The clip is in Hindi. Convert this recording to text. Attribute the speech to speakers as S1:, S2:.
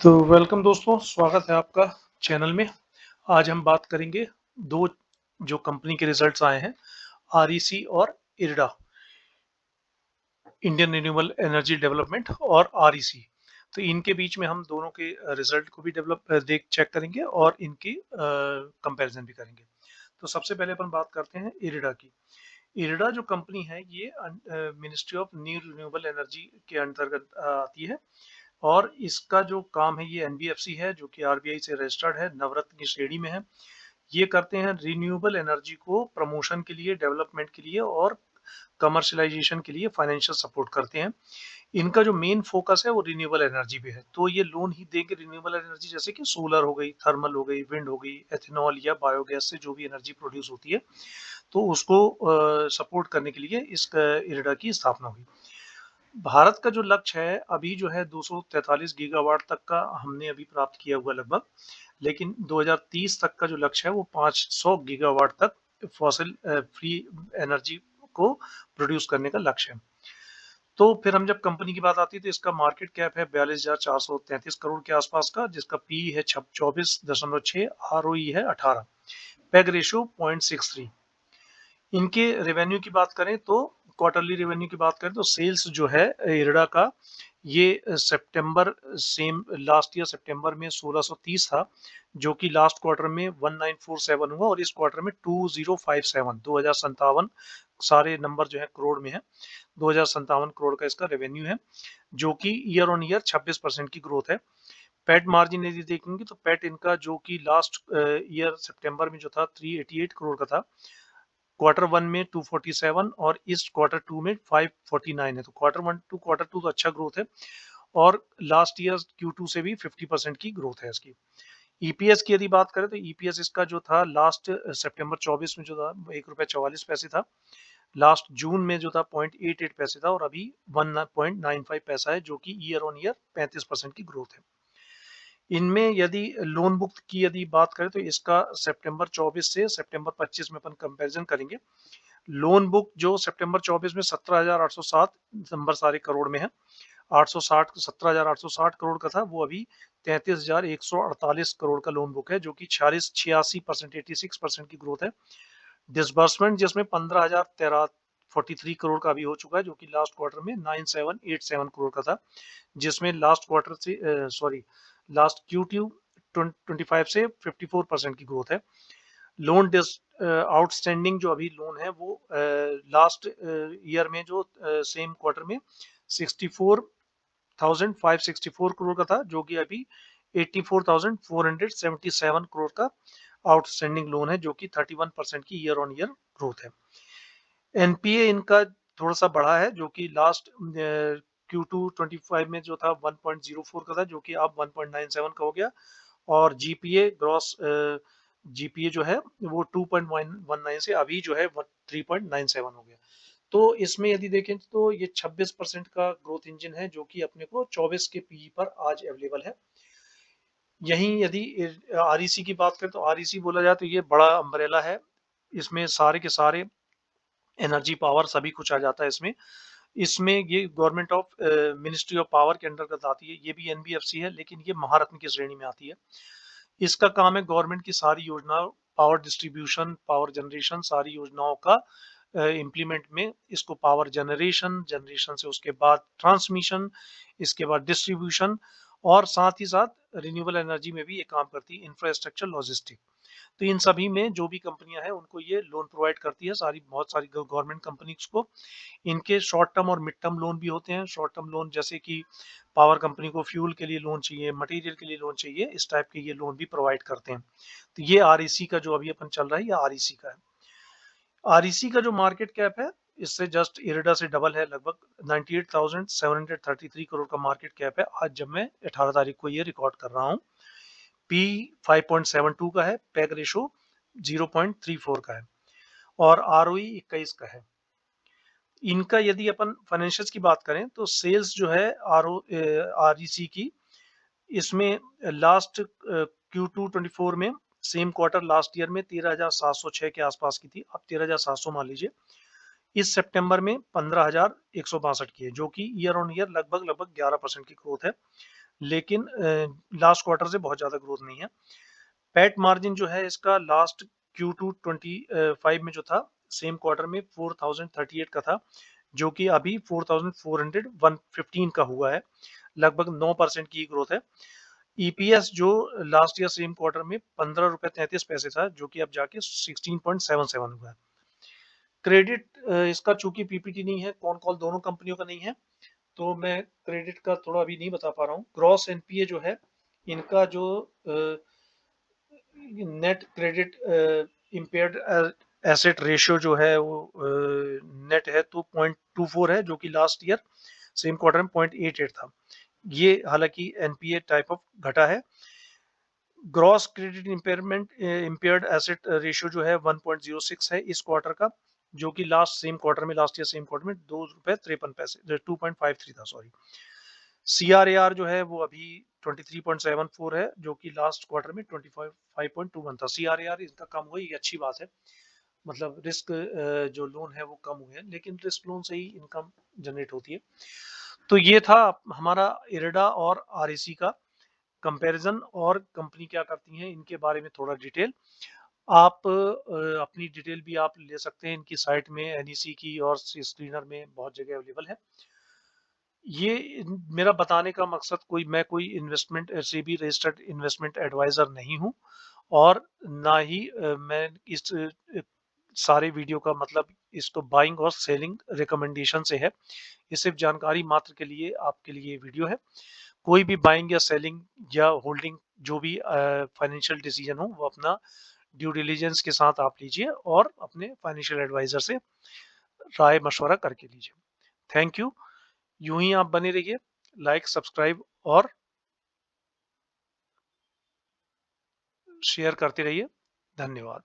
S1: तो वेलकम दोस्तों, स्वागत है आपका चैनल में। आज हम बात करेंगे दो जो कंपनी के रिजल्ट्स आए हैं, आरईसी और IRDA, Indian renewable energy development और आरईसी। तो इनके बीच में हम दोनों के रिजल्ट को भी देख चेक करेंगे और इनकी कंपैरिजन भी करेंगे। तो सबसे पहले अपन बात करते हैं इरडा की। इरडा जो कंपनी है ये ministry of new renewable energy के अंतर्गत आती है और इसका जो काम है ये एनबीएफसी है जो कि आरबीआई से रजिस्टर्ड है, नवरत्न की श्रेणी में है। ये करते हैं रिन्यूएबल एनर्जी को प्रमोशन के लिए, डेवलपमेंट के लिए और कमर्शलाइजेशन के लिए फाइनेंशियल सपोर्ट करते हैं। इनका जो मेन फोकस है वो रिन्यूएबल एनर्जी पे है। तो ये लोन ही देंगे रिन्यूएबल एनर्जी, जैसे कि सोलर हो गई, थर्मल हो गई, विंड हो गई, एथेनॉल या बायोगैस से जो भी एनर्जी प्रोड्यूस होती है, तो उसको सपोर्ट करने के लिए इस इरडा की स्थापना हुई। भारत का जो लक्ष्य है अभी जो है 243 गीगावाट तक का हमने अभी प्राप्त किया हुआ लगभग, लेकिन 2030 तक का जो लक्ष्य है वो 500 गीगावाट तक फॉसिल फ्री एनर्जी को प्रोड्यूस करने का लक्ष्य है। तो फिर हम जब कंपनी की बात आती है तो इसका मार्केट कैप है 42,433 करोड़ के आसपास का, जिसका पी है 24.6, आरओई है 18, पेग रेशियो 0.63। इनके रेवेन्यू की बात करें तो क्वार्टरली रेवेन्यू की बात करें तो सेल्स जो है इरडा का ये सितंबर सेम लास्ट ईयर सितंबर में 1630 था, जो कि लास्ट क्वार्टर में 1947 हुआ और इस क्वार्टर में 2057 2057 सारे नंबर जो है करोड़ में है। 2057 करोड़ का इसका रेवेन्यू है, जो कि ईयर ऑन ईयर 26% की ग्रोथ है। पैट मार्जिन यदि देखेंगे तो पैट इनका जो कि लास्ट ईयर सितंबर में जो था 388 करोड़ का था, क्वार्टर वन में 247 और इस क्वार्टर टू में 549 है। तो quarter one to quarter two तो अच्छा ग्रोथ है और लास्ट ईयर Q2 से भी 50% की ग्रोथ है इसकी। ईपीएस की यदि बात करें तो ईपीएस इसका जो था लास्ट सितंबर 24 में जो था ₹1.44 था, लास्ट जून में जो था 0.88 पैसे था और अभी 1.95 पैसा है, जो कि ईयर ऑन ईयर 35% की ग्रोथ है। इनमें यदि लोन बुक की यदि बात करें तो इसका सितंबर 24 से सितंबर 25 में अपन कंपैरिजन करेंगे। लोन बुक जो सितंबर 24 में 17,807 नंबर सारे करोड़ में है, 860 17,860 करोड़ का था, वो अभी 33,148 करोड़ का लोन बुक है, जो कि 86% 86% की ग्रोथ है। डिसबर्समेंट जिसमें 15,043 करोड़ का अभी हो चुका है, जो कि लास्ट क्वार्टर में 9787 करोड़ का था, जिसमें लास्ट क्वार्टर से लास्ट Q2 25 से 54% की ग्रोथ है। लोन आउटस्टैंडिंग जो अभी लोन है वो लास्ट ईयर में जो सेम क्वार्टर में 64,564 करोड़ का था, जो कि अभी 84,477 करोड़ का आउटस्टैंडिंग लोन है, जो कि 31% की ईयर ऑन ईयर ग्रोथ है। एनपीए इनका थोड़ा सा बढ़ा है, जो कि लास्ट Q2 25 में जो था 1.04 का था, जो कि अब 1.97 का हो गया और जीपीए ग्रॉस जीपीए जो है वो 2.19 से अभी जो है 3.97 हो गया। तो इसमें यदि देखें तो ये 26% का ग्रोथ इंजन है, जो कि अपने को 24 के पीई पर आज अवेलेबल है। यहीं यदि आरईसी की बात करें तो आरईसी बोला जाए तो ये बड़ा अम्ब्रेला है, इसमें सारे के सारे एनर्जी पावर सभी कुछ आ जाता है इसमें। इसमें ये government of ministry of power के अंतर्गत आती है। ये भी एनबीएफसी है, लेकिन ये महारत्न की श्रेणी में आती है। इसका काम है गवर्नमेंट की सारी योजनाओं, पावर डिस्ट्रीब्यूशन, पावर जनरेशन, सारी योजनाओं का इम्प्लीमेंट में इसको पावर जनरेशन, जनरेशन से उसके बाद ट्रांसमिशन, इसके बाद डिस्ट्रीब्यूशन और साथ ही साथ रिन्यूएबल एनर्जी में भी ये काम करती है, इंफ्रास्ट्रक्चर, लॉजिस्टिक। तो इन सभी में जो भी कंपनियां हैं उनको ये लोन प्रोवाइड करती है, सारी बहुत सारी गवर्नमेंट कंपनीज को। इनके शॉर्ट टर्म और मिड टर्म लोन भी होते हैं। शॉर्ट टर्म लोन जैसे कि पावर कंपनी को फ्यूल के लिए लोन चाहिए, मटेरियल के लिए लोन चाहिए, इस टाइप के ये लोन भी प्रोवाइड करते हैं। तो ये आरईसी का जो अभी अपन चल रहा है ये आरईसी का है। आरईसी का जो मार्केट कैप है इससे जस्ट इरडा से डबल है, लगभग 98,733 करोड़ का मार्केट कैप है आज जब मैं 18 तारीख को ये रिकॉर्ड कर रहा हूँ। पी 5.72 का है, पैग रेशो 0.34 का है और आरओई 21 का है। इनका यदि अपन फाइनेंशियल्स की बात करें तो सेल्स जो है आरईसी की, इसमें लास्ट Q2 24 में सेम क्वार्टर लास्ट ईयर में 13,706 के आसपास की थी, अब 13,700 मान लीजिए। इस सितंबर में 15,162 की है, जो कि ईयर ऑन ईयर लगभग लगभग 11% की ग्रोथ है। लेकिन लास्ट क्वार्टर से बहुत ज़्यादा ग्रोथ नहीं है। पैट मार्जिन जो है इसका लास्ट Q2 25 में जो था, सेम क्वार्टर में 4038 का था, जो कि अभी 4415 का हुआ है, लगभग 9% की ग्रोथ है। ईपीएस जो लास्ट ईयर सेम क्वार्टर में 15 रुपए 33 पैसे था, जो कि अब जाके 16.77 हुआ है। क्रेडिट इसका चूंकि पीपीटी नहीं है, कौन कॉल दोनों कंपनियों का नहीं है, तो मैं क्रेडिट का थोड़ा अभी नहीं बता पा रहा हूँ। ग्रॉस एनपीए जो है इनका जो net credit impaired asset ratio जो है वो नेट है तो 0.24 है, जो कि लास्ट ईयर सेम क्वार्टर में 0.88 था। ये हालांकि एनपीए टाइप ऑफ घटा है। Gross credit impairment impaired asset ratio जो है 1.06 है इस क्वार्टर का, जो कि लास्ट सेम क्वार्टर में, लास्ट ईयर सेम क्वार्टर में 2 रुपए 53 पैसे 2.53 था, सॉरी। सीआरएआर जो है वो अभी 23.74 है, जो कि लास्ट क्वार्टर में 25.21 था। सीआरएआर इसका कम हुआ, ये अच्छी बात है, मतलब रिस्क जो लोन है वो कम हुए हैं, लेकिन रिस्क लोन से ही इनकम जनरेट होती है। तो ये था हमारा इरेडा और आरईसी का कंपैरिजन, और कंपनी क्या करती हैं इनके बारे में थोड़ा डिटेल। आप अपनी डिटेल भी आप ले सकते हैं इनकी साइट में, एनईसी की, और स्क्रीनर में बहुत जगह अवेलेबल है। ये मेरा बताने का मकसद, मैं कोई investment SEBI registered investment adviser नहीं हूँ, और ना ही मैं इस सारे वीडियो का मतलब इसको बाइंग और सेलिंग रिकमेंडेशन से है। ये सिर्फ जानकारी मात्र के लिए आपके लिए वीडियो है। कोई भी बाइंग या सेलिंग या होल्डिंग, जो भी फाइनेंशियल डिसीजन हो, वो अपना ड्यू डिलिजेंस के साथ आप लीजिए, और अपने फाइनेंशियल एडवाइजर से राय मशवरा करके लीजिए। Thank you. यूं ही आप बने रहिए, लाइक, सब्सक्राइब और शेयर करते रहिए। धन्यवाद।